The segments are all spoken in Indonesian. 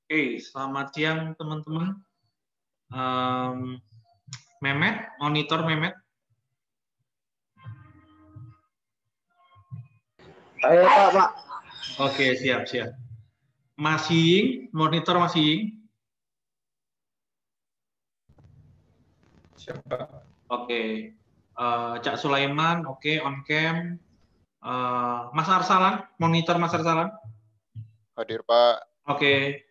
Oke, selamat siang teman-teman. Mehmet, monitor Mehmet. Ayo Pak. Oke, siap. Masih monitor masih. Siapa? Oke. Cak Sulaiman, oke, on cam. Mas Arsalan, monitor Mas Arsalan. Hadir Pak. Oke.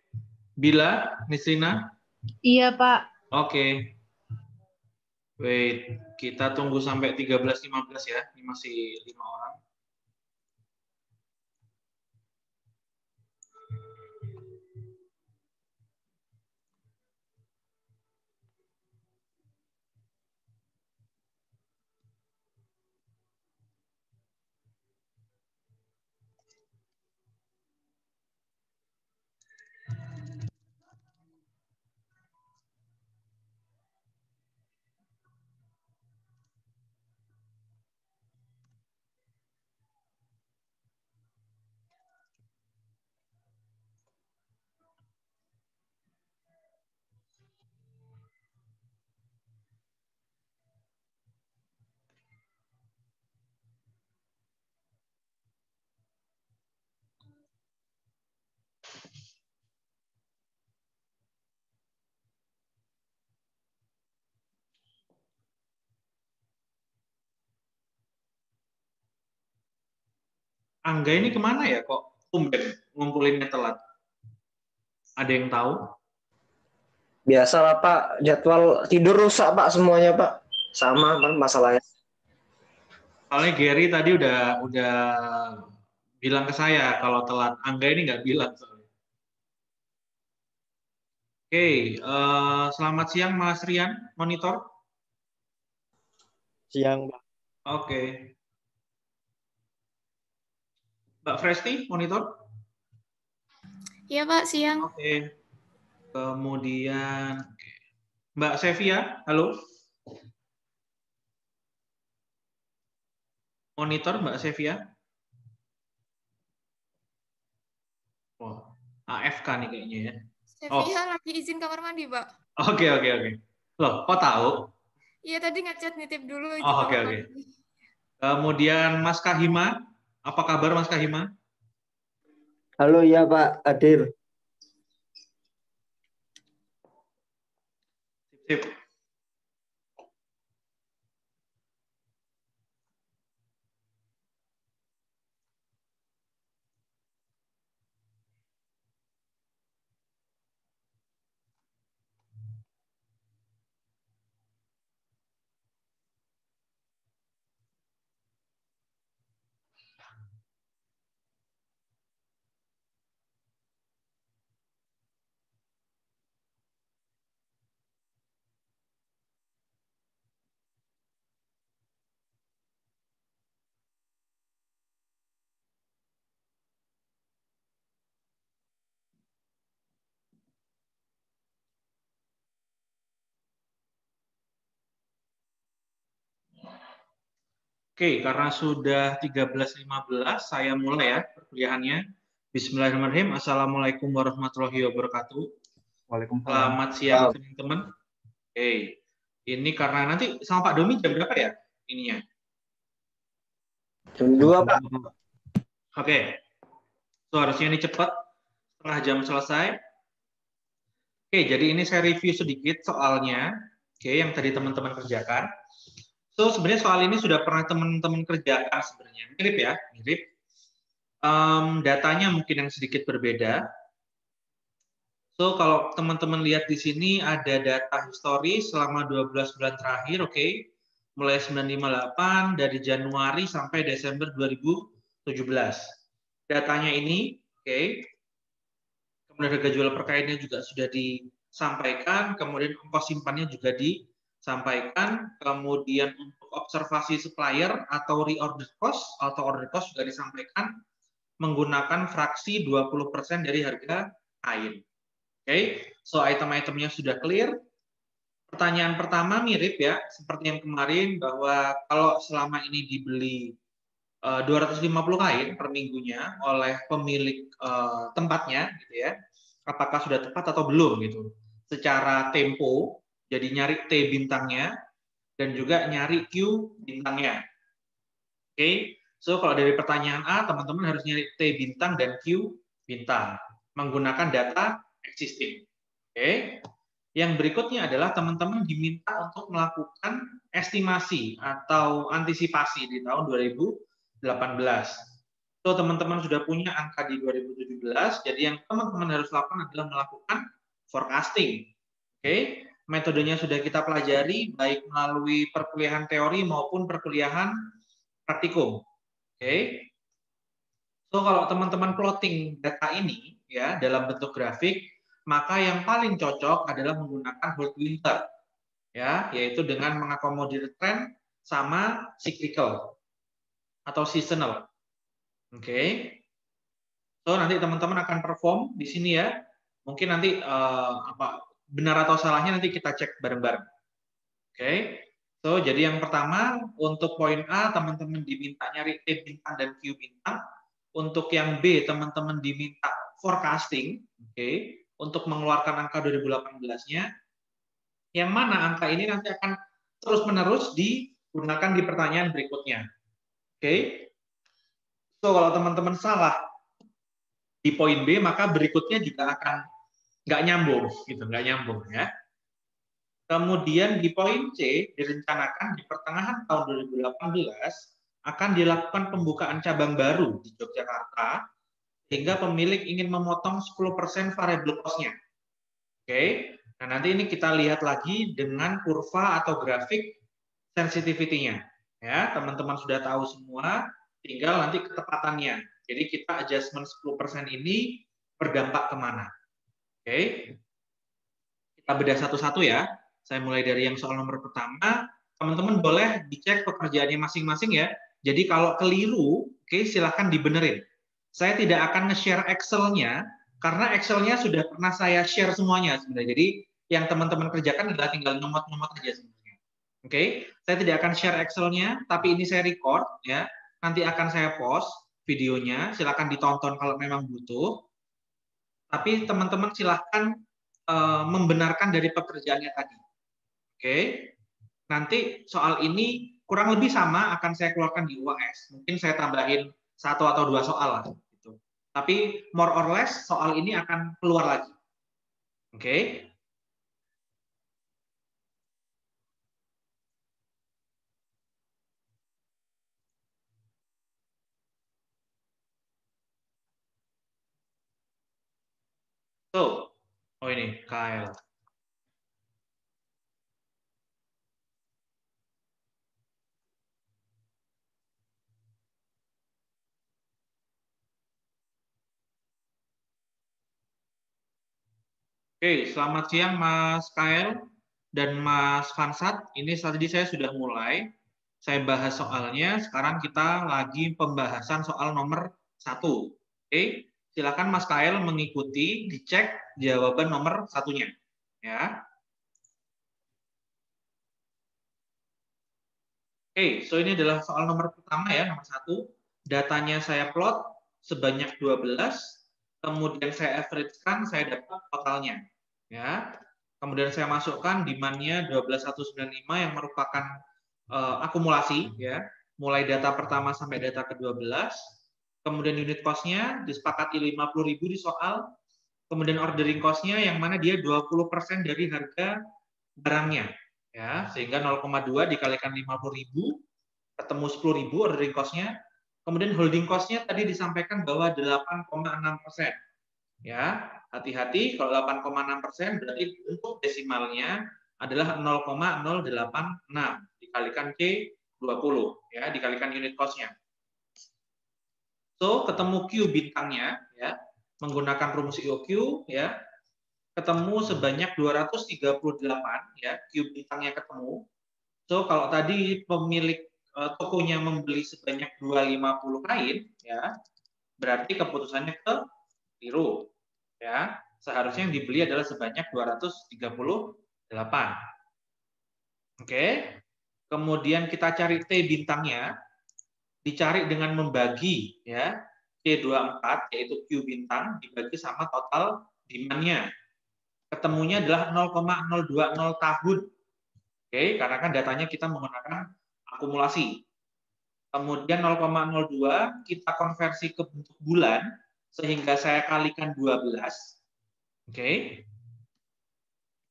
Bila, Nisrina. Iya Pak. Oke. Wait, kita tunggu sampai 13.15 ya. Ini masih 5 orang. Angga ini kemana ya kok tumben ngumpulinnya telat? Ada yang tahu? Biasalah Pak, jadwal tidur rusak Pak semuanya Pak. Sama Pak masalahnya. Soalnya Gary tadi udah bilang ke saya kalau telat. Angga ini nggak bilang soalnya. Oke, selamat siang Mas Rian, monitor. Siang Pak. Oke. Mbak Fresti, monitor. Iya Pak, siang. Oke. Kemudian Mbak Sevia, halo. Monitor Mbak Sevia. Oh, AFK nih kayaknya ya. Sevia lagi izin kamar mandi Pak. Oke. Loh, kok tahu? Iya tadi ngechat nitip dulu izin Oh, kamar oke. mandi. Kemudian Mas Kahima, apa kabar Mas Kahima? Halo ya Pak, hadir. Sip. Oke, karena sudah 13.15, saya mulai ya perkuliahannya. Bismillahirrahmanirrahim. Assalamualaikum warahmatullahi wabarakatuh. Waalaikumsalam. Selamat siang teman-teman. Oke, ini karena nanti sama Pak Domi jam berapa ya ininya? Jam 2 Pak. Oke, so harusnya ini cepat, setengah jam selesai. Oke, jadi ini saya review sedikit soalnya, oke, yang tadi teman-teman kerjakan. So, sebenarnya soal ini sudah pernah teman-teman kerjakan sebenarnya. Mirip ya, mirip. Datanya mungkin yang sedikit berbeda. So, kalau teman-teman lihat di sini ada data histori selama 12 bulan terakhir, oke. Mulai 958 dari Januari sampai Desember 2017. Datanya ini, oke. Kemudian harga jual perkayanya juga sudah disampaikan, kemudian ongkos simpannya juga disampaikan, kemudian untuk observasi supplier atau reorder cost atau order cost juga disampaikan menggunakan fraksi 20% dari harga kain. Oke, so item-itemnya sudah clear. Pertanyaan pertama mirip ya, seperti yang kemarin bahwa kalau selama ini dibeli 250 kain per minggunya oleh pemilik tempatnya, gitu ya. apakah sudah tepat atau belum gitu. Secara tempo, jadi nyari T bintangnya dan juga nyari Q bintangnya. Oke, so kalau dari pertanyaan A, teman-teman harus nyari T bintang dan Q bintang menggunakan data existing. Oke, yang berikutnya adalah teman-teman diminta untuk melakukan estimasi atau antisipasi di tahun 2018. So, teman-teman sudah punya angka di 2017, jadi yang teman-teman harus lakukan adalah melakukan forecasting. Oke, metodenya sudah kita pelajari baik melalui perkuliahan teori maupun perkuliahan praktikum. Oke. So, kalau teman-teman plotting data ini ya dalam bentuk grafik, maka yang paling cocok adalah menggunakan hold winter. Ya, yaitu dengan mengakomodir tren sama cyclical atau seasonal. Oke. So, nanti teman-teman akan perform di sini ya. Mungkin nanti benar atau salahnya nanti kita cek bareng-bareng. Oke. So, jadi yang pertama untuk poin A teman-teman diminta nyari T bintang dan Q bintang. Untuk yang B teman-teman diminta forecasting, oke, untuk mengeluarkan angka 2018-nya. Yang mana angka ini nanti akan terus-menerus digunakan di pertanyaan berikutnya. Oke. So, kalau teman-teman salah di poin B, maka berikutnya juga akan nggak nyambung, gitu, nggak nyambung ya. Kemudian di poin C direncanakan di pertengahan tahun 2018 akan dilakukan pembukaan cabang baru di Yogyakarta sehingga pemilik ingin memotong 10% variable cost-nya. Oke. Nah, nanti ini kita lihat lagi dengan kurva atau grafik sensitivity-nya. Ya, teman-teman sudah tahu semua, tinggal nanti ketepatannya. Jadi kita adjustment 10% ini berdampak kemana. Oke. Kita bedah satu-satu ya. Saya mulai dari yang soal nomor pertama. Teman-teman boleh dicek pekerjaannya masing-masing ya. Jadi kalau keliru, oke, silahkan dibenerin. Saya tidak akan nge-share Excel-nya, karena Excel-nya sudah pernah saya share semuanya sebenarnya. Jadi yang teman-teman kerjakan adalah tinggal nyomot-nyomot aja sebenarnya. Oke, saya tidak akan share Excel-nya, tapi ini saya record ya. Nanti akan saya post videonya, silahkan ditonton kalau memang butuh. Tapi teman-teman silahkan membenarkan dari pekerjaannya tadi. Oke, nanti soal ini kurang lebih sama akan saya keluarkan di UAS. Mungkin saya tambahin 1 atau 2 soal lah. Gitu. Tapi more or less soal ini akan keluar lagi. Oke. So, oh ini Kyle. Oke, selamat siang Mas Kyle dan Mas Fansat. Ini tadi saya sudah mulai. Saya bahas soalnya. Sekarang kita lagi pembahasan soal nomor 1. Oke, silakan Mas Kyle mengikuti, dicek jawaban nomor 1-nya. Ya. Oke, so ini adalah soal nomor pertama ya, nomor 1. Datanya saya plot sebanyak 12. Kemudian saya average-kan, saya dapat totalnya. Ya. Kemudian saya masukkan demand-nya 12.195 yang merupakan akumulasi ya, mulai data pertama sampai data ke-12. Kemudian unit cost-nya disepakati 50.000 di soal. Kemudian ordering cost-nya yang mana dia 20% dari harga barangnya. Ya, sehingga 0,2 dikalikan 50.000 ketemu 10.000 ordering cost-nya. Kemudian holding cost-nya tadi disampaikan bahwa 8,6%. Ya, hati-hati kalau 8,6% berarti untuk desimalnya adalah 0,086 dikalikan K20 ya, dikalikan unit cost-nya. So, ketemu Q bintangnya ya, menggunakan rumus IOQ ya. Ketemu sebanyak 238 ya, Q bintangnya ketemu. So, kalau tadi pemilik tokonya membeli sebanyak 250 kain ya, berarti keputusannya keliru ya. Seharusnya yang dibeli adalah sebanyak 238. Oke. Kemudian kita cari T bintangnya, dicari dengan membagi ya Q24 yaitu Q bintang dibagi sama total demand-nya. Ketemunya adalah 0,020 tahun. Oke, karena kan datanya kita menggunakan akumulasi. Kemudian 0,02 kita konversi ke bentuk bulan, sehingga saya kalikan 12. Oke.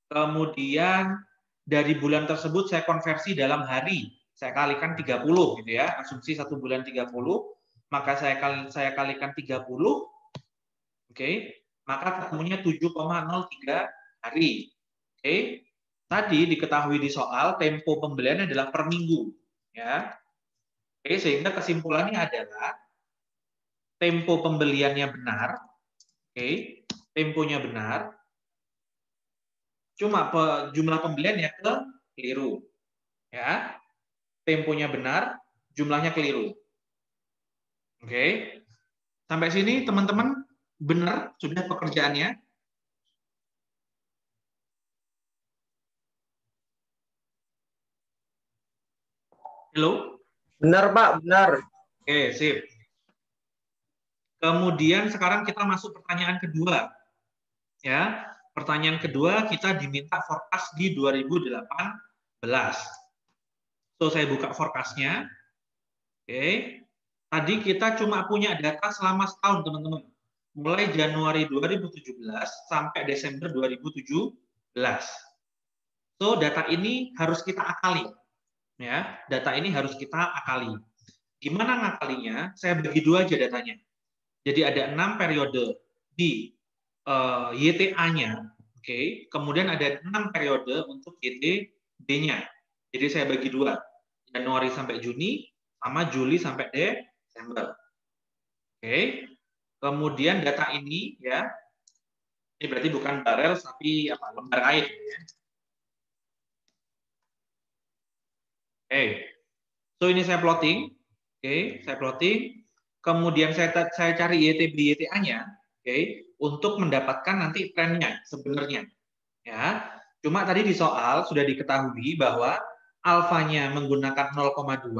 Kemudian dari bulan tersebut saya konversi dalam hari. Saya kalikan 30 gitu ya. Asumsi 1 bulan 30, maka saya kalikan 30. Oke. Maka ketemunya 7,03 hari. Oke. Tadi diketahui di soal tempo pembelian adalah per minggu, ya. Oke, sehingga kesimpulannya adalah tempo pembeliannya benar. Oke, temponya benar. Cuma jumlah pembeliannya keliru. Ya. Temponya benar, jumlahnya keliru. Oke. Sampai sini teman-teman benar sudah pekerjaannya? Halo? Benar, Pak, benar. Oke, sip. Kemudian sekarang kita masuk pertanyaan kedua. Ya, pertanyaan kedua kita diminta forecast di 2018. So, saya buka forecast-nya. Oke. Tadi kita cuma punya data selama setahun, teman-teman. Mulai Januari 2017 sampai Desember 2017. So, data ini harus kita akali. Ya, data ini harus kita akali. Gimana ngakalinya? Saya bagi dua aja datanya. Jadi ada 6 periode di YTA-nya, oke. Kemudian ada 6 periode untuk YTB-nya. Jadi saya bagi dua, Januari sampai Juni, sama Juli sampai Desember. Oke. Kemudian data ini ya, ini berarti bukan barel tapi apa? Lembar air ya. Oke. So ini saya plotting. Oke, saya plotting. Kemudian saya cari YTB YTA-nya, oke, untuk mendapatkan nanti trennya sebenarnya. Ya. Cuma tadi di soal sudah diketahui bahwa alfanya menggunakan 0,2,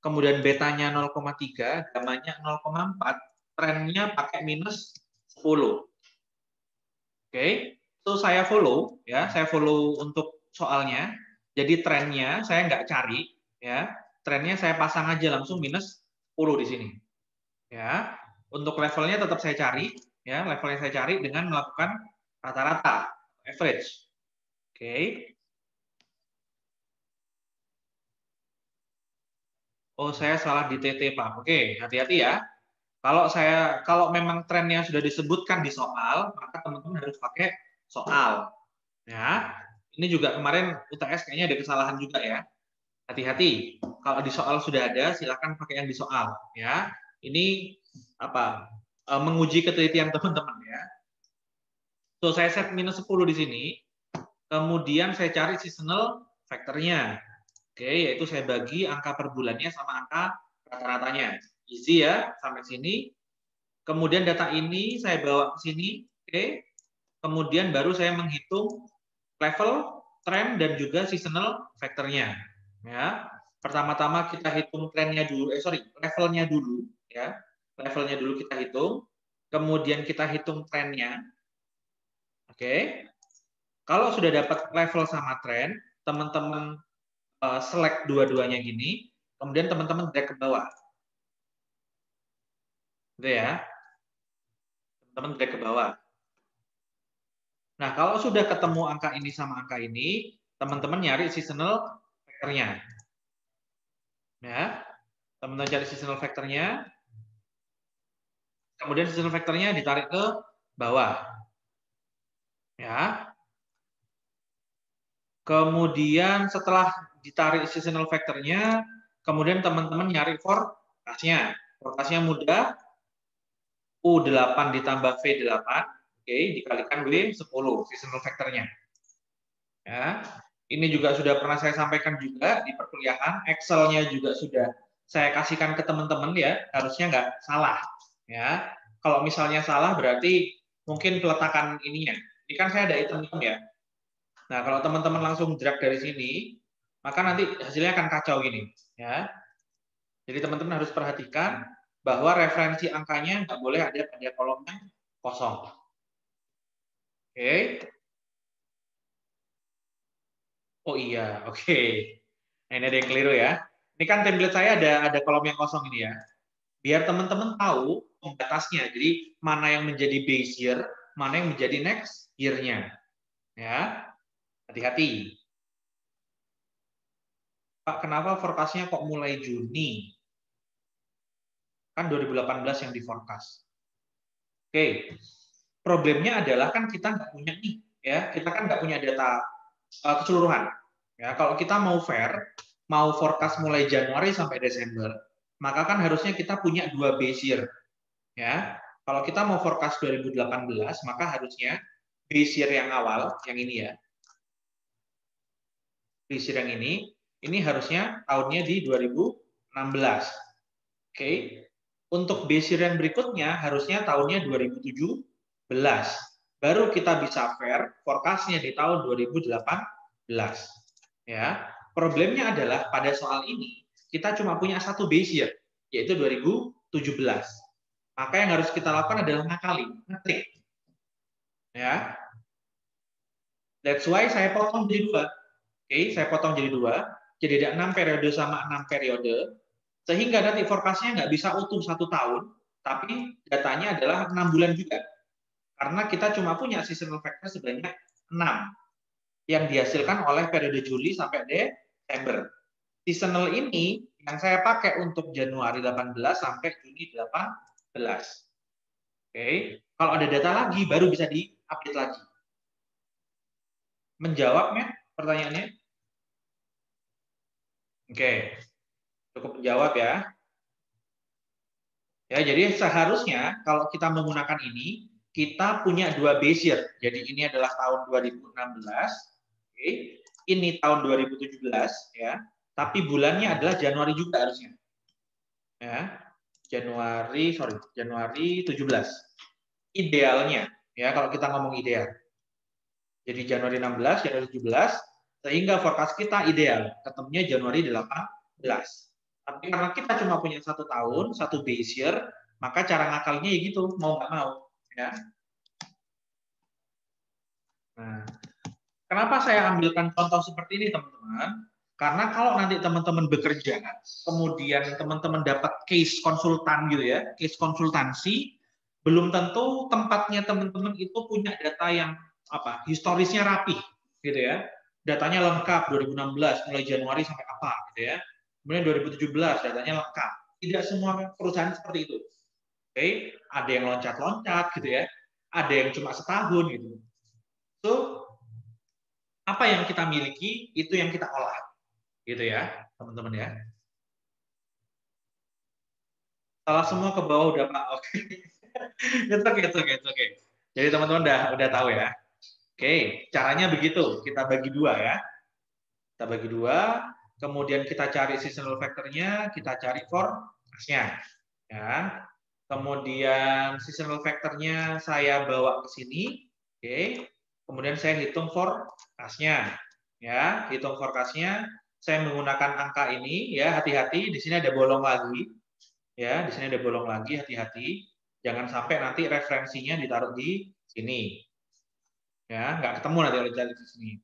kemudian betanya 0,3, gamanya 0,4, trennya pakai minus 10. Oke. So saya follow ya, saya follow untuk soalnya. Jadi trennya saya nggak cari ya. Trennya saya pasang aja langsung minus 10 di sini. Ya. Untuk levelnya tetap saya cari ya, levelnya saya cari dengan melakukan rata-rata, average. Oke. Oh, saya salah di TT, Pak. Oke, hati-hati ya. Kalau memang trennya sudah disebutkan di soal, maka teman-teman harus pakai soal. Ya. Ini juga kemarin UTS kayaknya ada kesalahan juga ya. Hati-hati. Kalau di soal sudah ada, silakan pakai yang di soal ya. Ini apa? Menguji ketelitian teman-teman ya. So, saya set minus 10 di sini. Kemudian saya cari seasonal factor-nya. Oke, yaitu saya bagi angka per bulannya sama angka rata-ratanya. Easy ya, sampai sini. Kemudian data ini saya bawa ke sini. Oke. Kemudian baru saya menghitung level, trend, dan juga seasonal factor-nya. Ya. Pertama-tama kita hitung trennya dulu, levelnya dulu. Ya. Levelnya dulu kita hitung. Kemudian kita hitung trennya. Oke. Kalau sudah dapat level sama tren, teman-teman select dua-duanya gini, kemudian teman-teman drag ke bawah. Gitu ya. Teman-teman drag ke bawah. Nah, kalau sudah ketemu angka ini sama angka ini, teman-teman nyari seasonal factor-nya. Ya. Teman-teman cari seasonal factor-nya. Kemudian seasonal factor-nya ditarik ke bawah. Ya. Kemudian setelah ditarik seasonal factor-nya, kemudian teman-teman nyari forecast-nya. Forecast-nya mudah. U8 ditambah V8, oke, dikalikan W10, seasonal factor-nya. Ya. Ini juga sudah pernah saya sampaikan juga di perkuliahan, Excel-nya juga sudah saya kasihkan ke teman-teman ya, harusnya nggak salah. Ya. Kalau misalnya salah berarti mungkin peletakan ininya. Ini kan saya ada hitung-hitung ya. Nah, kalau teman-teman langsung drag dari sini, maka nanti hasilnya akan kacau gini. Ya. Jadi teman-teman harus perhatikan bahwa referensi angkanya nggak boleh ada pada kolom yang kosong. Oke. Oh iya, oke. Nah, ini ada yang keliru ya. Ini kan template saya ada kolom yang kosong ini ya. Biar teman-teman tahu pembatasnya. Jadi mana yang menjadi base year, mana yang menjadi next year-nya. Ya, hati-hati. Pak, kenapa forecast-nya kok mulai Juni? Kan 2018 yang di forecast. Oke, problemnya adalah kan kita nggak punya nih, ya. Kita kan nggak punya data keseluruhan. Ya, kalau kita mau fair, mau forecast mulai Januari sampai Desember, maka kan harusnya kita punya 2 base year. Ya, kalau kita mau forecast 2018, maka harusnya base year yang awal, yang ini ya, base year yang ini harusnya tahunnya di 2016. Oke, untuk base year yang berikutnya harusnya tahunnya 2017. Baru kita bisa fair forecast-nya di tahun 2018. Ya, problemnya adalah pada soal ini kita cuma punya satu base year, yaitu 2017. Maka yang harus kita lakukan adalah ngakali, ngetik. Ya, that's why saya potong jadi 2. Oke, saya potong jadi 2. Jadi ada 6 periode sama 6 periode. Sehingga nanti forecast-nya nggak bisa utuh 1 tahun, tapi datanya adalah 6 bulan juga. Karena kita cuma punya seasonal factor sebanyak 6 yang dihasilkan oleh periode Juli sampai Desember. Seasonal ini yang saya pakai untuk Januari 18 sampai Juni 18. Oke, kalau ada data lagi baru bisa di-update lagi. Menjawabnya pertanyaannya? Oke, cukup menjawab ya. Ya, jadi seharusnya kalau kita menggunakan ini, kita punya 2 base year. Jadi ini adalah tahun 2016, oke. Ini tahun 2017 ya. Tapi bulannya adalah Januari juga harusnya. Ya. Januari 17. Idealnya ya kalau kita ngomong ideal. Jadi Januari 16, Januari 17 sehingga forecast kita ideal, ketemunya Januari 18. Tapi karena kita cuma punya 1 tahun, 1 base year, maka cara ngakalnya ya gitu, mau nggak mau. Ya. Nah, kenapa saya ambilkan contoh seperti ini, teman-teman? Karena kalau nanti teman-teman bekerja, kemudian teman-teman dapat case konsultan gitu ya, case konsultansi, belum tentu tempatnya teman-teman itu punya data yang historisnya rapi, gitu ya. Datanya lengkap 2016 mulai Januari sampai apa, gitu ya. Kemudian 2017 datanya lengkap. Tidak semua perusahaan seperti itu. Oke, ada yang loncat-loncat gitu ya. Ada yang cuma setahun gitu. So, apa yang kita miliki itu yang kita olah. Gitu ya, teman-teman ya. Salah semua ke bawah udah Pak. Oke. Oke. Jadi teman-teman udah tahu ya. Oke, caranya begitu. Kita bagi 2 ya. Kita bagi 2, kemudian kita cari seasonal factor-nya, kita cari forecast-nya. Ya. Kemudian seasonal factor-nya saya bawa ke sini. Oke. Kemudian saya hitung forecast-nya. Ya, hitung forecast-nya. Saya menggunakan angka ini ya, hati-hati di sini ada bolong lagi. Ya, di sini ada bolong lagi, hati-hati. Jangan sampai nanti referensinya ditaruh di sini. Ya, nggak ketemu nanti oleh di sini.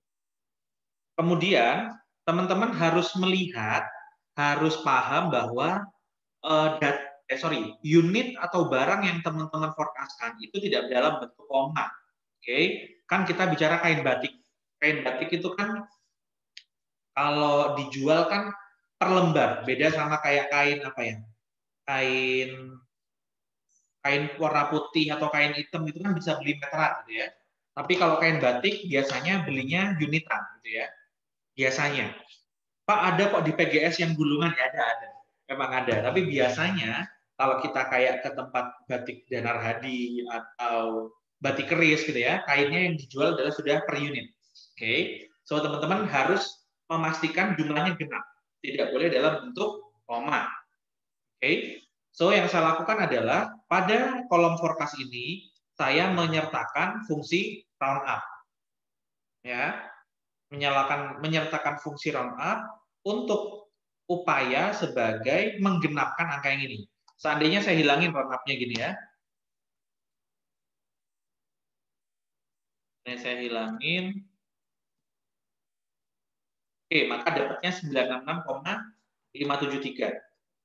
Kemudian teman-teman harus melihat, harus paham bahwa unit atau barang yang teman-teman forecastkan itu tidak dalam bentuk koma. Oke, kan kita bicara kain batik. Kain batik itu kan kalau dijual kan per lembar, beda sama kayak kain apa ya? Kain warna putih atau kain hitam itu kan bisa beli meteran gitu ya. Tapi kalau kain batik biasanya belinya unitan gitu ya. Biasanya. Pak, ada kok di PGS yang gulungan ya, ada. Memang ada, tapi biasanya kalau kita kayak ke tempat batik Danar Hadi atau batik keris gitu ya, kainnya yang dijual adalah sudah per unit. Oke. So teman-teman harus memastikan jumlahnya genap. Tidak boleh dalam bentuk koma. Oke. So yang saya lakukan adalah pada kolom forecast ini saya menyertakan fungsi round up. Ya. Menyertakan fungsi round up untuk upaya sebagai menggenapkan angka yang ini. Seandainya saya hilangin round up-nya gini ya. Ini saya hilangin. Oke, maka dapatnya 966,573.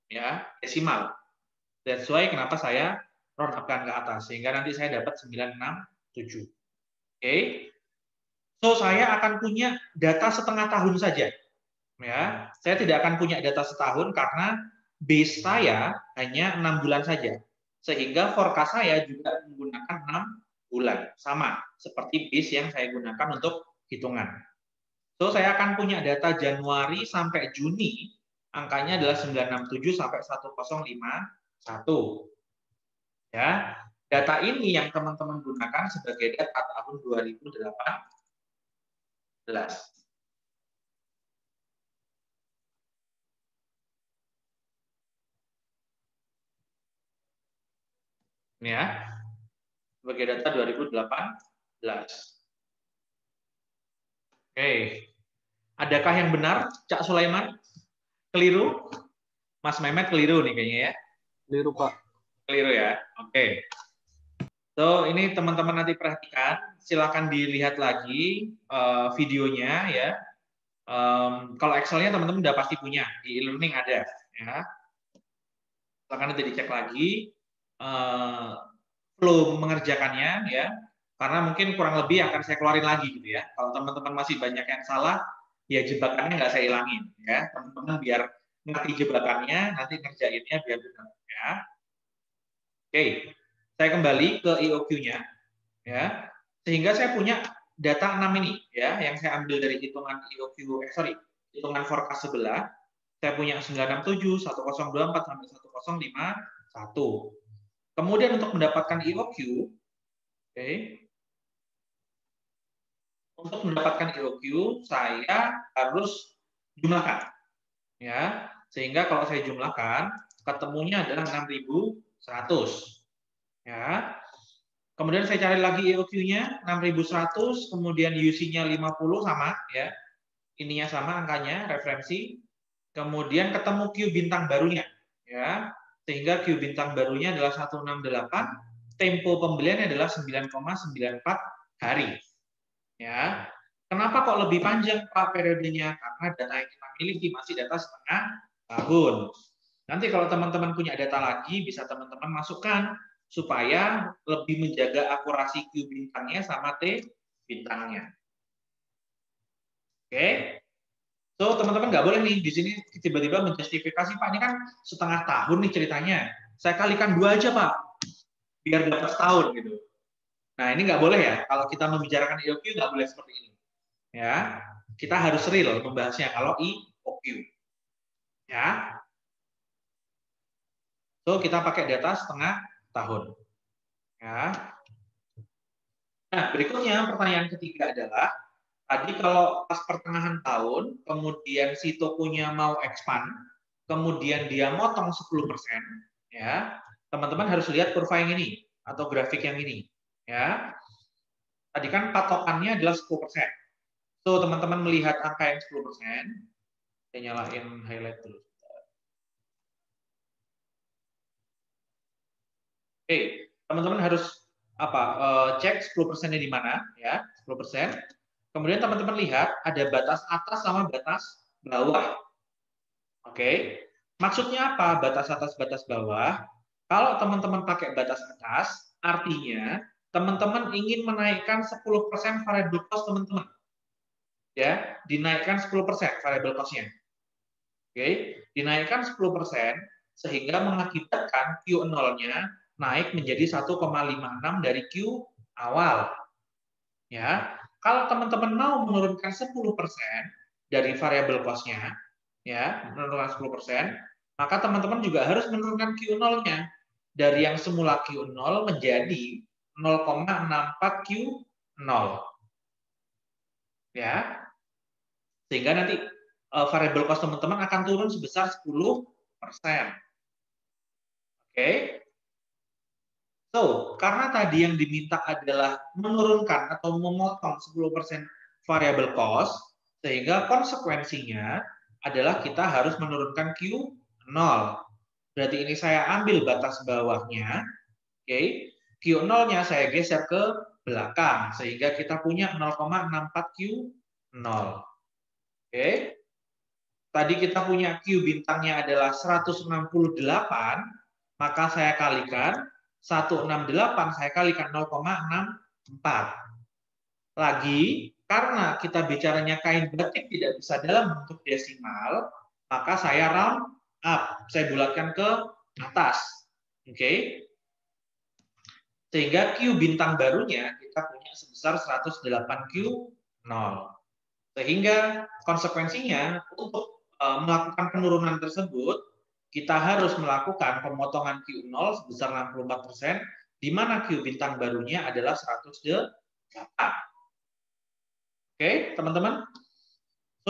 Ya, desimal. That's why kenapa saya round up-kan ke atas. Sehingga nanti saya dapat 967. Oke. So, saya akan punya data setengah tahun saja. Ya, saya tidak akan punya data setahun karena base saya hanya 6 bulan saja. Sehingga forecast saya juga menggunakan 6 bulan. Sama seperti base yang saya gunakan untuk hitungan. So, saya akan punya data Januari sampai Juni, angkanya adalah 967 sampai 1051. Ya, data ini yang teman-teman gunakan sebagai data tahun 2018. Ini ya, sebagai data 2018. Oke, adakah yang benar, Cak Sulaiman? Keliru? Mas Mehmet keliru nih kayaknya ya? Keliru, Pak. Keliru ya? Oke. So, ini teman-teman nanti perhatikan, silakan dilihat lagi videonya ya. Kalau Excel-nya teman-teman udah pasti punya, di e-learning ada ya. Silakan nanti dicek lagi flow mengerjakannya ya. Karena mungkin kurang lebih akan saya keluarin lagi gitu ya. Kalau teman-teman masih banyak yang salah, ya jebakannya nggak saya hilangin ya. Teman-teman biar ngerti jebakannya, nanti ngerjainnya biar benar ya. Oke, saya kembali ke EOQ-nya ya. Sehingga saya punya data 6 ini ya, yang saya ambil dari hitungan EOQ, hitungan forecast sebelah. Saya punya 967, 1024 sampai 1051. Kemudian untuk mendapatkan EOQ, oke. Untuk mendapatkan EOQ, saya harus jumlahkan. Ya, sehingga kalau saya jumlahkan, ketemunya adalah 6.100. Ya. Kemudian saya cari lagi EOQ-nya 6.100, kemudian UC-nya 50 sama ya. Ininya sama angkanya, referensi. Kemudian ketemu Q bintang barunya ya. Sehingga Q bintang barunya adalah 168, tempo pembeliannya adalah 9,94 hari. Ya. Kenapa kok lebih panjang Pak periodenya? Karena data yang kita miliki masih data setengah tahun. Nanti kalau teman-teman punya data lagi, bisa teman-teman masukkan supaya lebih menjaga akurasi Q bintangnya sama T bintangnya. Oke. So, teman-teman nggak boleh nih di sini tiba-tiba menjustifikasi, Pak, ini kan setengah tahun nih ceritanya. Saya kalikan 2 aja, Pak. Biar dapat setahun gitu. Nah, ini nggak boleh ya. Kalau kita membicarakan EOQ nggak boleh seperti ini. Ya, kita harus real membahasnya kalau EOQ. Ya. So, kita pakai data setengah tahun. Ya. Nah, berikutnya pertanyaan ketiga adalah, tadi kalau pas pertengahan tahun, kemudian si tokonya mau expand, kemudian dia motong 10%, ya, teman-teman harus lihat kurva yang ini, atau grafik yang ini. Ya. Tadi kan patokannya adalah 10%. So, teman-teman melihat angka yang 10%, saya nyalain highlight dulu. Oke, teman-teman harus cek 10%-nya di mana ya, 10%. Kemudian teman-teman lihat ada batas atas sama batas bawah. Oke. Maksudnya apa batas atas batas bawah? Kalau teman-teman pakai batas atas, artinya teman-teman ingin menaikkan 10% variable cost teman-teman. Ya, dinaikkan 10% variable cost-nya. Oke, dinaikkan 10% sehingga mengakibatkan Q0-nya naik menjadi 1,56 dari Q awal. Ya, kalau teman-teman mau menurunkan 10% dari variable cost-nya, ya, menurunkan 10%, maka teman-teman juga harus menurunkan Q0-nya dari yang semula Q0 menjadi 0,64 Q0. Ya. Sehingga nanti variable cost teman-teman akan turun sebesar 10%. Oke. So, karena tadi yang diminta adalah menurunkan atau memotong 10% variable cost, sehingga konsekuensinya adalah kita harus menurunkan Q0. Berarti ini saya ambil batas bawahnya, oke. Q0-nya saya geser ke belakang sehingga kita punya 0,64Q0. Oke. Tadi kita punya Q bintangnya adalah 168, maka saya kalikan 168 saya kalikan 0,64. Lagi, karena kita bicaranya kain batik tidak bisa dalam bentuk desimal, maka saya round up, saya bulatkan ke atas. Oke. Sehingga Q bintang barunya kita punya sebesar 108Q0. Sehingga konsekuensinya untuk melakukan penurunan tersebut, kita harus melakukan pemotongan Q0 sebesar 64%, di mana Q bintang barunya adalah 108. Oke, teman-teman.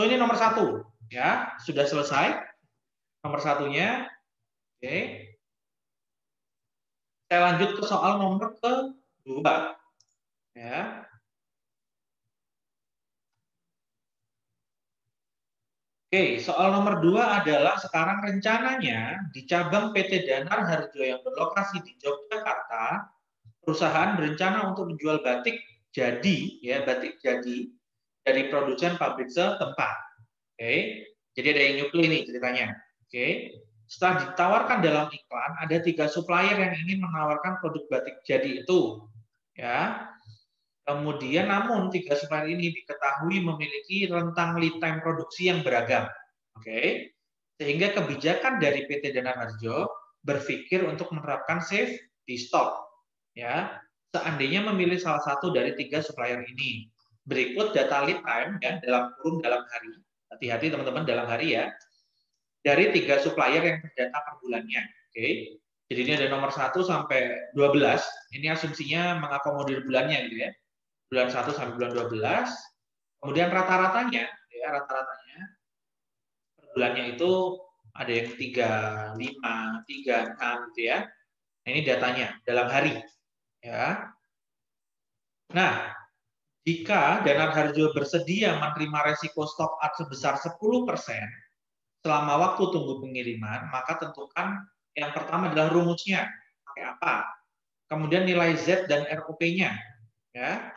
So, ini nomor 1. Ya, sudah selesai. Nomor 1-nya. Oke. Saya lanjut ke soal nomor ke-2. Ya. Oke, soal nomor 2 adalah sekarang rencananya di cabang PT Danar Harjo yang berlokasi di Yogyakarta, perusahaan berencana untuk menjual batik jadi, ya batik jadi dari produsen pabrik setempat. Oke, jadi ada yang nyupli nih ceritanya. Oke, setelah ditawarkan dalam iklan, ada 3 supplier yang ingin menawarkan produk batik jadi itu. Ya. Kemudian namun 3 supplier ini diketahui memiliki rentang lead time produksi yang beragam. Oke. Sehingga kebijakan dari PT Danar Harjo berpikir untuk menerapkan safety stock. Ya. Seandainya memilih salah satu dari 3 supplier ini. Berikut data lead time ya dalam hari. Hati-hati teman-teman dalam hari ya. Dari 3 supplier yang terdata per bulannya. Oke. Jadi ini ada nomor 1 sampai 12. Ini asumsinya mengakomodir bulannya gitu ya. Bulan 1 sampai bulan 12. Kemudian rata-ratanya, ya rata-ratanya per bulannya itu ada yang 3, 5, 3, 6 gitu ya. Nah, ini datanya dalam hari. Ya. Nah, jika Danar Harjo bersedia menerima resiko stock out sebesar 10% selama waktu tunggu pengiriman, maka tentukan yang pertama adalah rumusnya. Pakai apa? Kemudian nilai Z dan ROP-nya. Ya.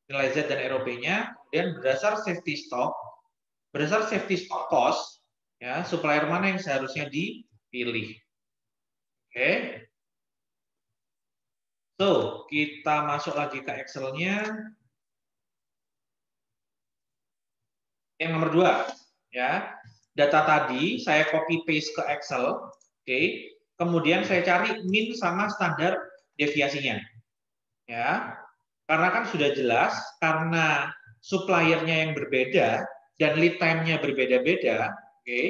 Nilai Z dan ROP-nya, kemudian berdasar safety stock cost, ya, supplier mana yang seharusnya dipilih. Oke. So, kita masuk lagi ke Excel-nya. Yang nomor 2, ya. Data tadi saya copy paste ke Excel, oke. Kemudian saya cari min sama standar deviasinya. Ya. Karena kan sudah jelas, karena suppliernya yang berbeda dan lead time-nya berbeda-beda, oke,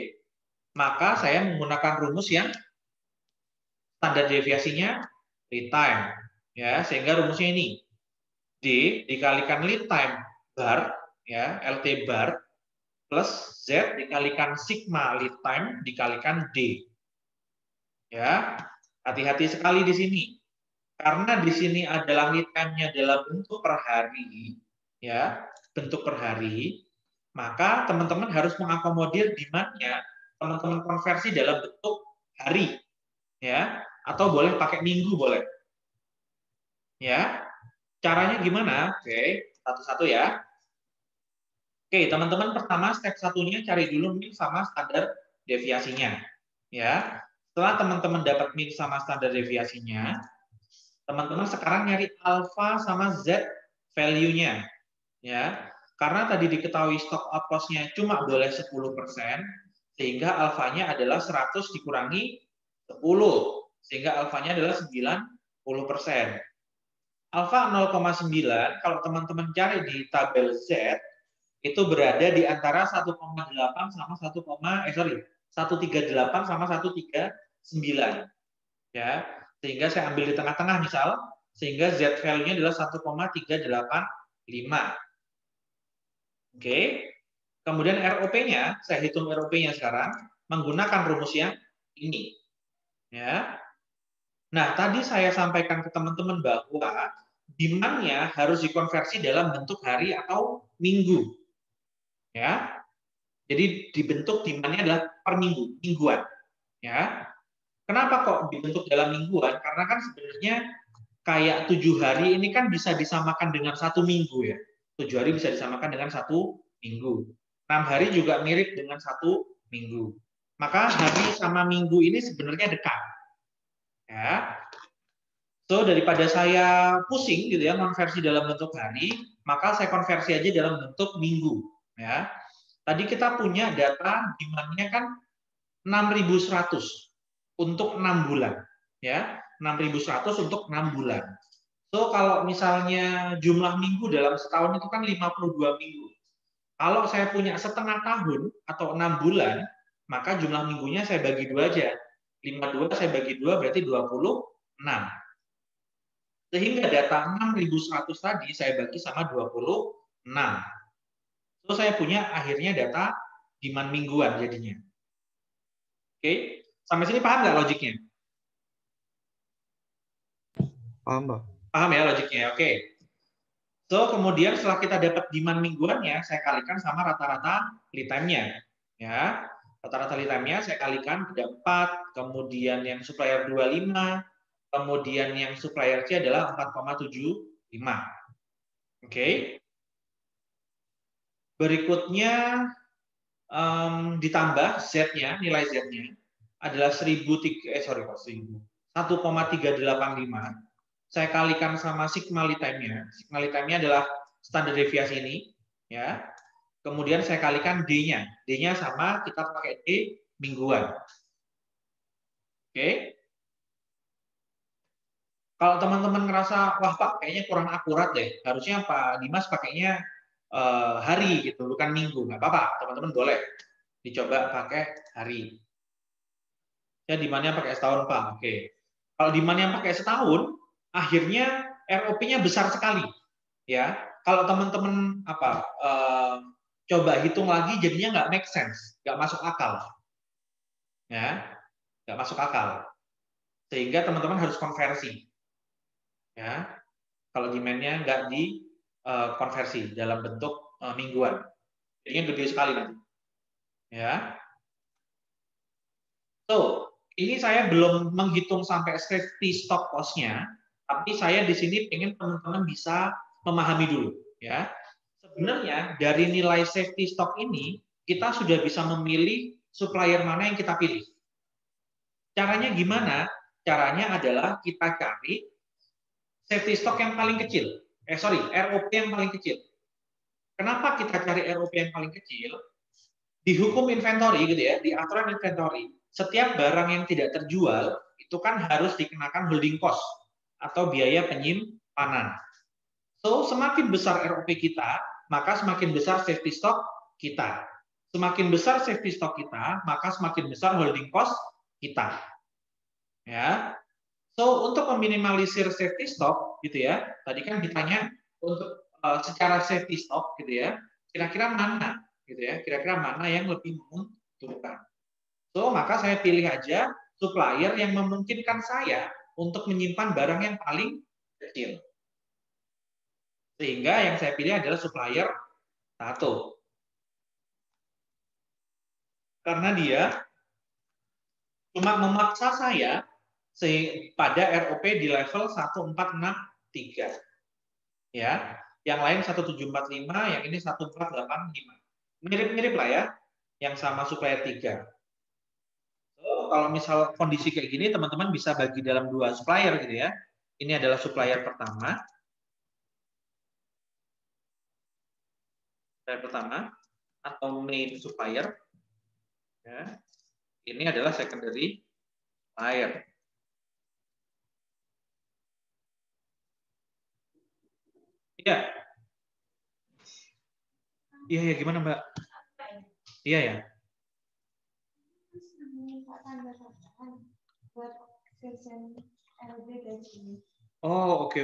maka saya menggunakan rumus yang standar deviasinya lead time, ya, sehingga rumusnya ini D dikalikan lead time bar, ya, LT bar plus Z dikalikan sigma lead time dikalikan D, ya, hati-hati sekali di sini. Karena di sini adalah lead time-nya adalah bentuk per hari, ya, bentuk per hari, maka teman-teman harus mengakomodir demand-nya, teman-teman konversi dalam bentuk hari, ya, atau boleh pakai minggu boleh, ya. Caranya gimana? Oke, satu-satu ya. Oke, teman-teman pertama step satunya cari dulu min sama standar deviasinya, ya. Setelah teman-teman dapat min sama standar deviasinya, teman-teman sekarang nyari alfa sama Z value-nya. Ya. Karena tadi diketahui stock out loss-nya cuma boleh 10%, sehingga alfanya adalah 100 dikurangi 10, sehingga alfanya adalah 90%. Alfa 0,9 kalau teman-teman cari di tabel Z itu berada di antara 1,8 sama 138 sama 139. Ya. Sehingga saya ambil di tengah-tengah misal, sehingga Z value-nya adalah 1,385. Oke. Kemudian ROP-nya, saya hitung ROP-nya sekarang menggunakan rumus yang ini. Ya. Nah, tadi saya sampaikan ke teman-teman bahwa demand-nya harus dikonversi dalam bentuk hari atau minggu. Ya. Jadi dibentuk demand-nya adalah per minggu, mingguan. Ya. Kenapa kok dibentuk dalam mingguan? Karena kan sebenarnya kayak 7 hari ini kan bisa disamakan dengan 1 minggu ya. 7 hari bisa disamakan dengan 1 minggu. 6 hari juga mirip dengan 1 minggu. Maka hari sama minggu ini sebenarnya dekat. Ya. So daripada saya pusing gitu ya konversi dalam bentuk hari, maka saya konversi aja dalam bentuk minggu. Ya. Tadi kita punya data demand-nya kan 6.100 untuk 6 bulan. Ya, 6.100 untuk 6 bulan. So kalau misalnya jumlah minggu dalam setahun itu kan 52 minggu. Kalau saya punya setengah tahun atau 6 bulan, maka jumlah minggunya saya bagi 2 aja. 52 saya bagi 2 berarti 26. Sehingga data 6.100 tadi saya bagi sama 26. So saya punya akhirnya data demand mingguan jadinya. Oke, sampai sini paham nggak logiknya? Paham, Pak. Paham ya logiknya? Oke. So, kemudian setelah kita dapat demand mingguannya, saya kalikan sama rata-rata lead time-nya. Ya, rata-rata lead time-nya saya kalikan ada 4, kemudian yang supplier 25, kemudian yang supplier C adalah 4,75. Oke. Berikutnya ditambah Z-nya, nilai Z-nya adalah 1,385. Saya kalikan sama sigma lead time-nya. Sigma lead time-nya adalah standar deviasi ini, ya. Kemudian saya kalikan D-nya. D-nya sama, kita pakai D mingguan. Oke. Kalau teman-teman ngerasa, wah Pak, kayaknya kurang akurat deh. Harusnya Pak Dimas pakainya hari gitu, bukan minggu. Nggak apa-apa, teman-teman boleh dicoba pakai hari. Ya, demand-nya pakai setahun, Pak. Oke. Kalau demand-nya pakai setahun, akhirnya ROP-nya besar sekali. Ya, kalau teman-teman coba hitung lagi, jadinya nggak make sense, nggak masuk akal. Ya, nggak masuk akal. Sehingga teman-teman harus konversi. Ya, kalau demand-nya nggak dikonversi dalam bentuk mingguan, jadinya gede sekali nanti. Ya. So, ini saya belum menghitung sampai safety stock cost-nya, tapi saya di sini ingin teman-teman bisa memahami dulu. Ya, sebenarnya dari nilai safety stock ini kita sudah bisa memilih supplier mana yang kita pilih. Caranya gimana? Caranya adalah kita cari safety stock yang paling kecil. ROP yang paling kecil. Kenapa kita cari ROP yang paling kecil? Di hukum inventory gitu ya, di aturan inventory, setiap barang yang tidak terjual itu kan harus dikenakan holding cost atau biaya penyimpanan. So, semakin besar ROP kita, maka semakin besar safety stock kita. Semakin besar safety stock kita, maka semakin besar holding cost kita. Ya. So, untuk meminimalisir safety stock gitu ya. Tadi kan ditanya untuk secara safety stock gitu ya. Kira-kira mana gitu ya? Kira-kira mana yang lebih menguntungkan? So, maka saya pilih aja supplier yang memungkinkan saya untuk menyimpan barang yang paling kecil. Sehingga yang saya pilih adalah supplier Tato. Karena dia cuma memaksa saya pada ROP di level 1463. Ya, yang lain 1745, yang ini 1485. Mirip-mirip lah ya, yang sama supplier 3. So, kalau misal kondisi kayak gini, teman-teman bisa bagi dalam 2 supplier gitu ya. Ini adalah supplier pertama. Atau main supplier. Ya. Ini adalah secondary supplier. Iya. Iya ya, gimana Mbak? Iya ya. Oh, oke.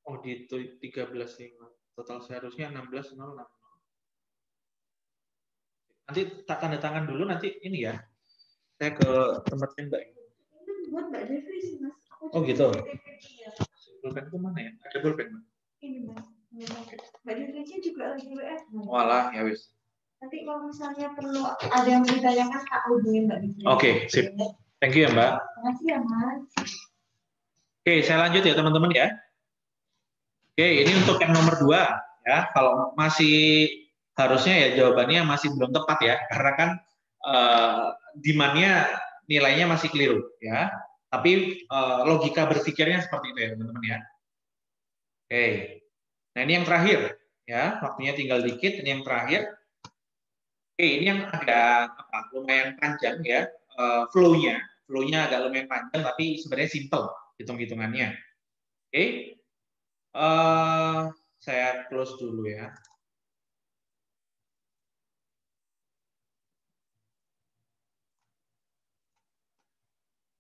Oh, di 13.5. Total seharusnya 16.060. Nanti tak tanda tangan dulu, nanti ini ya. Saya ke tempatnya Mbak. Buat Mbak Devi sih, Mas. Oh, gitu. Pulpen itu mana ya? Ada pulpen, Mbak? Ini, Mas. Mbak Devi juga lagi WF. Walah, ya wis. Nanti kalau misalnya perlu ada yang ditanyakan, tak hubungin Mbak Devi. Oke, sip. Thank you ya Mbak. Makasih ya, Mas. Oke, saya lanjut ya teman-teman ya. Oke, ini untuk yang nomor 2 ya. Kalau masih harusnya ya jawabannya masih belum tepat ya, karena kan demand-nya nilainya masih keliru ya. Tapi logika berpikirnya seperti itu ya teman-teman ya. Oke, nah ini yang terakhir ya. Waktunya tinggal dikit. Ini yang terakhir. Oke, ini yang agak lumayan panjang ya. Flow-nya agak lumayan panjang, tapi sebenarnya simple hitung-hitungannya. Oke, saya close dulu ya.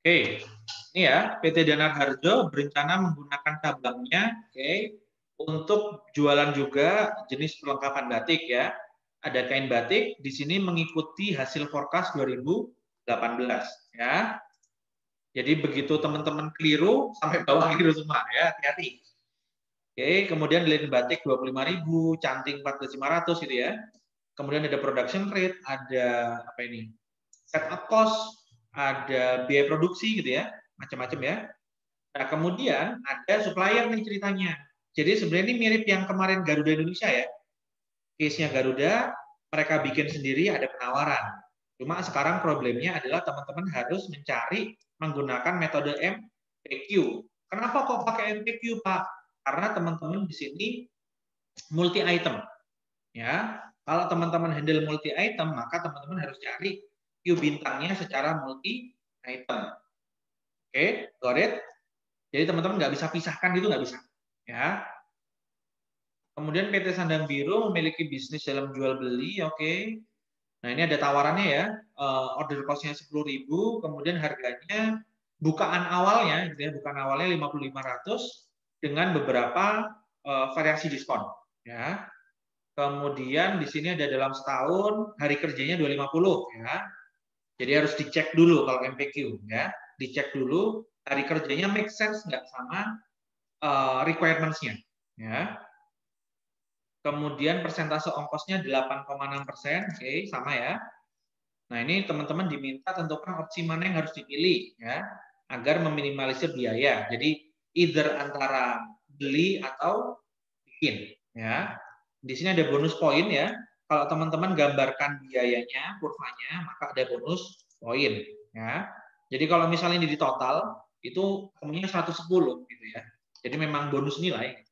Oke, ini ya PT Danar Harjo berencana menggunakan cabangnya, untuk jualan juga jenis perlengkapan batik ya. Ada kain batik di sini mengikuti hasil forecast 2018 ya. Jadi begitu teman-teman keliru sampai bawah keliru semua ya, hati-hati. Oke, kemudian lilin batik 25.000, canting 14.500 gitu ya. Kemudian ada production rate, ada apa ini? Setup cost, ada biaya produksi gitu ya, macam-macam ya. Nah, kemudian ada supplier nih ceritanya. Jadi sebenarnya ini mirip yang kemarin Garuda Indonesia ya. Case-nya Garuda, mereka bikin sendiri ada penawaran. Cuma sekarang problemnya adalah teman-teman harus mencari menggunakan metode MPQ. Kenapa kok pakai MPQ, Pak? Karena teman-teman di sini multi item. Ya, kalau teman-teman handle multi item, maka teman-teman harus cari Q bintangnya secara multi item. Oke, got it? Jadi teman-teman nggak bisa pisahkan itu, nggak bisa. Ya. Kemudian PT Sandang Biru memiliki bisnis dalam jual beli, oke. Nah ini ada tawarannya ya, order cost-nya 10.000, kemudian harganya bukaan awalnya, gitu ya, bukaan awalnya 5.500 dengan beberapa variasi diskon. Ya. Kemudian di sini ada dalam setahun hari kerjanya 250 ya. Jadi harus dicek dulu kalau MPQ ya, dicek dulu hari kerjanya make sense nggak sama requirements-nya ya. Kemudian persentase ongkosnya 8,6%, oke, sama ya. Nah ini teman-teman diminta tentukan opsi mana yang harus dipilih ya, agar meminimalisir biaya. Jadi either antara beli atau bikin ya. Di sini ada bonus poin ya. Kalau teman-teman gambarkan biayanya, kurvanya, maka ada bonus poin ya. Jadi kalau misalnya ini di total itu ketemunya 110 gitu ya. Jadi memang bonus nilai.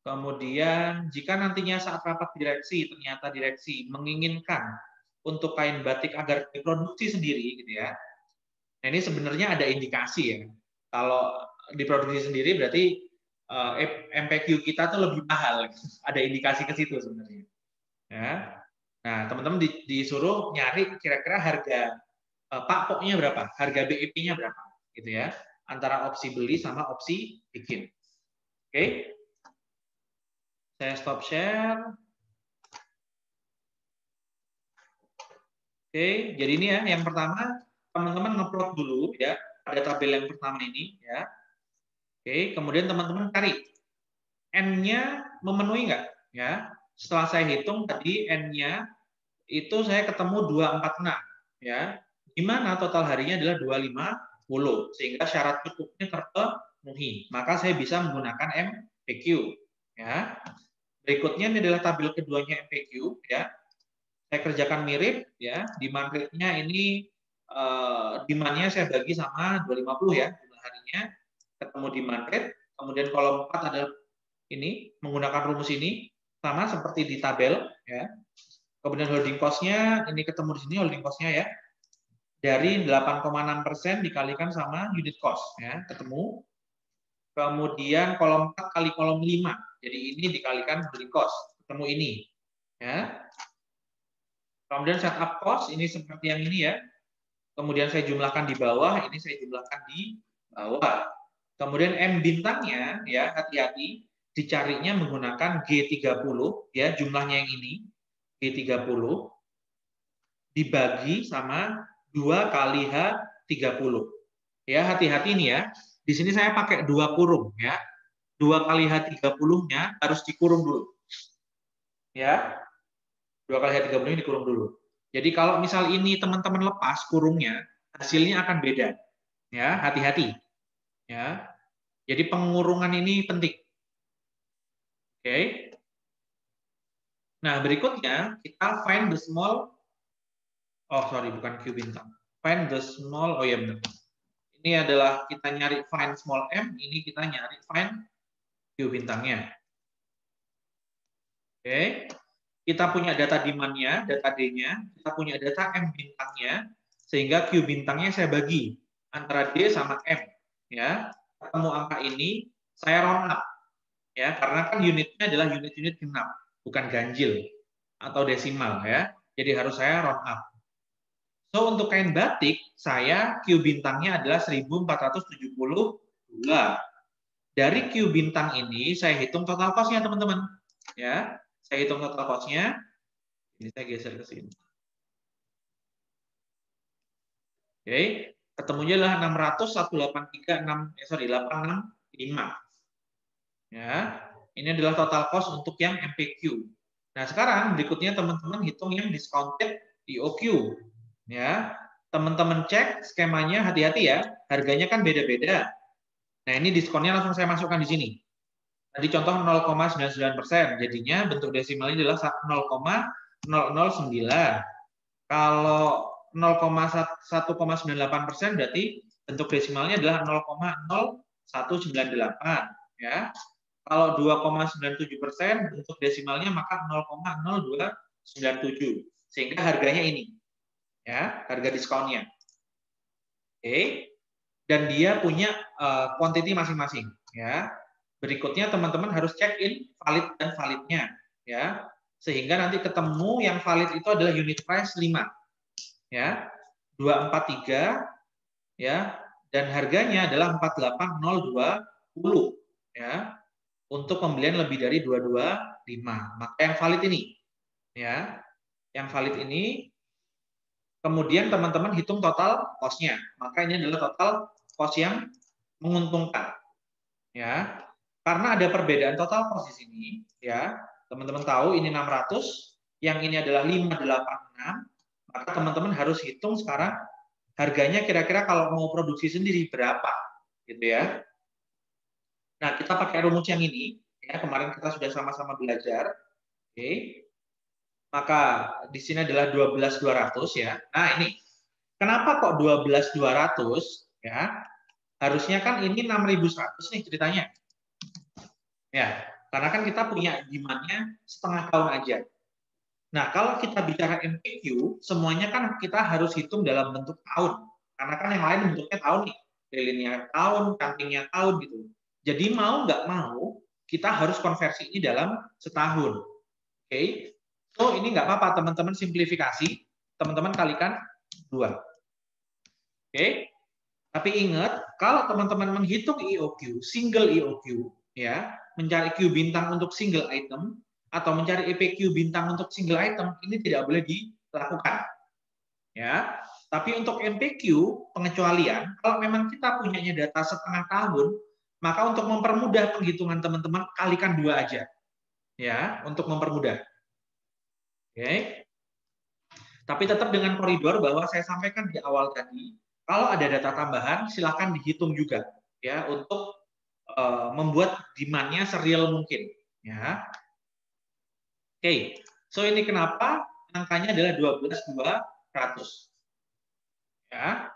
Kemudian jika nantinya saat rapat direksi ternyata direksi menginginkan untuk kain batik agar diproduksi sendiri gitu ya. Nah, ini sebenarnya ada indikasi ya. Kalau diproduksi sendiri berarti MPQ kita tuh lebih mahal. Ada indikasi ke situ sebenarnya. Ya. Nah, teman-teman disuruh nyari kira-kira harga pakpoknya berapa, harga BIP-nya berapa, gitu ya. Antara opsi beli sama opsi bikin. Oke. Saya stop share. Oke, jadi ini ya, yang pertama teman-teman ngeplot dulu ya pada tabel yang pertama ini ya. Oke, kemudian teman-teman cari N-nya memenuhi nggak ya. Setelah saya hitung tadi N-nya itu saya ketemu 246 ya. Di mana total harinya adalah 250 sehingga syarat cukupnya terpenuhi. Maka saya bisa menggunakan MPQ ya. Berikutnya ini adalah tabel keduanya MPQ ya. Saya kerjakan mirip ya. Demand rate-nya ini demand-nya saya bagi sama 250 ya jumlah harinya, ketemu demand rate. Kemudian kolom 4 adalah ini menggunakan rumus ini sama seperti di tabel ya. Kemudian holding cost-nya ini ketemu di sini holding cost-nya ya. Dari 8,6% dikalikan sama unit cost ya, ketemu. Kemudian kolom 4 kali kolom 5. Jadi ini dikalikan holding cost, ketemu ini. Ya. Kemudian setup cost ini seperti yang ini ya. Kemudian saya jumlahkan di bawah, ini saya jumlahkan di bawah. Kemudian M bintangnya ya, hati-hati dicarinya menggunakan G30 ya, jumlahnya yang ini G30 dibagi sama 2 kali H30. Ya, hati-hati ini ya. Di sini saya pakai 2 kurung ya. 2 kali H30-nya harus dikurung dulu. Ya. 2 kali H30 ini dikurung dulu. Jadi kalau misal ini teman-teman lepas kurungnya, hasilnya akan beda. Ya, hati-hati. Ya. Jadi pengurungan ini penting. Oke. Nah, berikutnya kita find the small. Oh, sorry, bukan Q bintang. Find the small. Oh ya benar. Ini adalah kita nyari find small m. Ini kita nyari find Q bintangnya. Oke. Kita punya data demand-nya, data D-nya. Kita punya data M bintangnya. Sehingga Q bintangnya saya bagi antara D sama M. Ya. Ketemu angka ini, saya round up. Ya, karena kan unitnya adalah unit-unit genap, bukan ganjil atau desimal ya. Jadi harus saya round up. So untuk kain batik, saya Q bintangnya adalah 1472. Dari Q bintang ini saya hitung total cost-nya teman-teman. Ya, saya hitung total cost-nya. Ini saya geser ke sini. Oke, ketemunya adalah 865. Ya, ini adalah total cost untuk yang MPQ. Nah, sekarang berikutnya teman-teman hitung yang discounted EOQ. Ya, teman-teman cek skemanya, hati-hati ya, harganya kan beda-beda. Nah, ini diskonnya langsung saya masukkan di sini. Tadi contoh 0,99%, jadinya bentuk desimalnya adalah 0,009. Kalau 0,1,98% berarti bentuk desimalnya adalah 0,0198 ya. Kalau 2,97% bentuk desimalnya maka 0,0297 sehingga harganya ini ya, harga diskonnya. Oke. Dan dia punya quantity masing-masing ya. Berikutnya teman-teman harus check in valid dan validnya ya. Sehingga nanti ketemu yang valid itu adalah unit price 5 ya. 243 ya, dan harganya adalah 48020 ya. Untuk pembelian lebih dari 225. Maka yang valid ini ya. Yang valid ini kemudian teman-teman hitung total cost-nya. Maka ini adalah total cost yang menguntungkan. Ya. Karena ada perbedaan total cost di sini ya. Teman-teman tahu ini 600, yang ini adalah 586. Maka teman-teman harus hitung sekarang harganya kira-kira kalau mau produksi sendiri berapa gitu ya. Nah, kita pakai rumus yang ini ya, kemarin kita sudah sama-sama belajar. Oke. Maka di sini adalah 12.200 ya. Nah, ini kenapa kok 12.200 ya? Harusnya kan ini 6.100 nih ceritanya. Ya, karena kan kita punya demand-nya setengah tahun aja. Nah, kalau kita bicara MPQ, semuanya kan kita harus hitung dalam bentuk tahun. Karena kan yang lain bentuknya tahun nih. Lilinnya tahun, kantingnya tahun gitu. Jadi mau nggak mau, kita harus konversi ini dalam setahun. Oke. So, ini nggak apa-apa, teman-teman simplifikasi. Teman-teman kalikan 2. Oke. Tapi ingat, kalau teman-teman menghitung EOQ, single EOQ, ya, mencari Q bintang untuk single item, atau mencari EPQ bintang untuk single item, ini tidak boleh dilakukan. Ya. Tapi untuk MPQ, pengecualian, kalau memang kita punyanya data setengah tahun, maka untuk mempermudah penghitungan teman-teman, kalikan 2 aja. Ya, untuk mempermudah. Oke. Tapi tetap dengan koridor bahwa saya sampaikan di awal tadi, kalau ada data tambahan, silakan dihitung juga. Ya, untuk membuat demand-nya serial mungkin. Ya. Oke. So, ini kenapa angkanya adalah 12.200. Ya.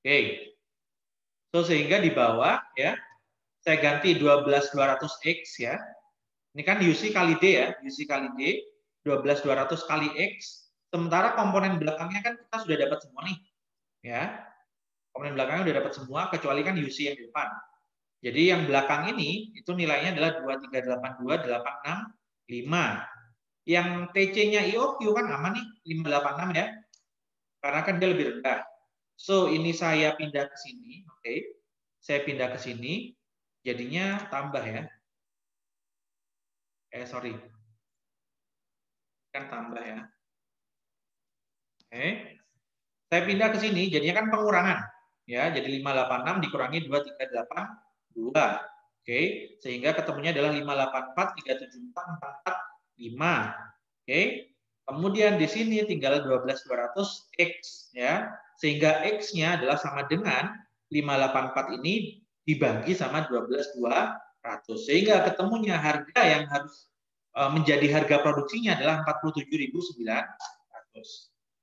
Oke. So, sehingga di bawah ya, saya ganti 12.200X ya. Ini kan UC kali D ya, UC kali D, 12.200 kali X. Sementara komponen belakangnya kan kita sudah dapat semua nih. Ya. Komponen belakangnya sudah dapat semua, kecuali kan UC yang di depan. Jadi yang belakang ini, itu nilainya adalah 2382.865. Yang TC-nya IOQ kan aman nih, 586 ya. Karena kan dia lebih rendah. So, ini saya pindah ke sini, oke. Saya pindah ke sini, jadinya tambah ya. Sorry. Kan tambah ya. Oke. Saya pindah ke sini, jadinya kan pengurangan. Ya, jadi 586 dikurangi 2382. Oke, sehingga ketemunya adalah 584, 374, 445. Oke. Kemudian di sini tinggal 12.200X ya. Sehingga X-nya adalah sama dengan 584 ini dibagi sama 12.200. Sehingga ketemunya harga yang harus menjadi harga produksinya adalah 47.900.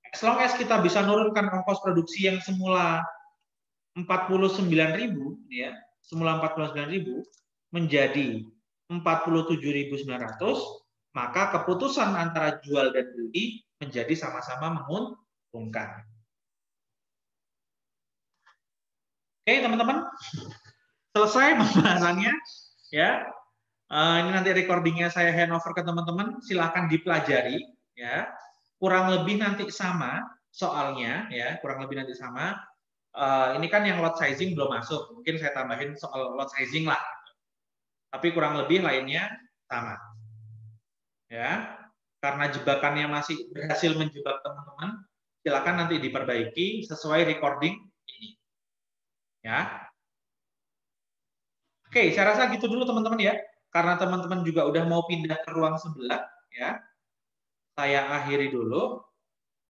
As long as kita bisa menurunkan ongkos produksi yang semula 49.000 ya, semula 49.000 menjadi 47.900, maka keputusan antara jual dan beli menjadi sama-sama menguntungkan. Oke, teman-teman. Selesai pembahasannya ya. Ini nanti recordingnya saya handover ke teman-teman, silakan dipelajari ya. Kurang lebih nanti sama soalnya ya, kurang lebih nanti sama. Ini kan yang lot sizing belum masuk, mungkin saya tambahin soal lot sizing lah. Tapi kurang lebih lainnya sama. Ya. Karena jebakannya masih berhasil menjebak teman-teman, silakan nanti diperbaiki sesuai recording ini. Ya. Oke, saya rasa gitu dulu teman-teman ya. Karena teman-teman juga udah mau pindah ke ruang sebelah ya. Saya akhiri dulu.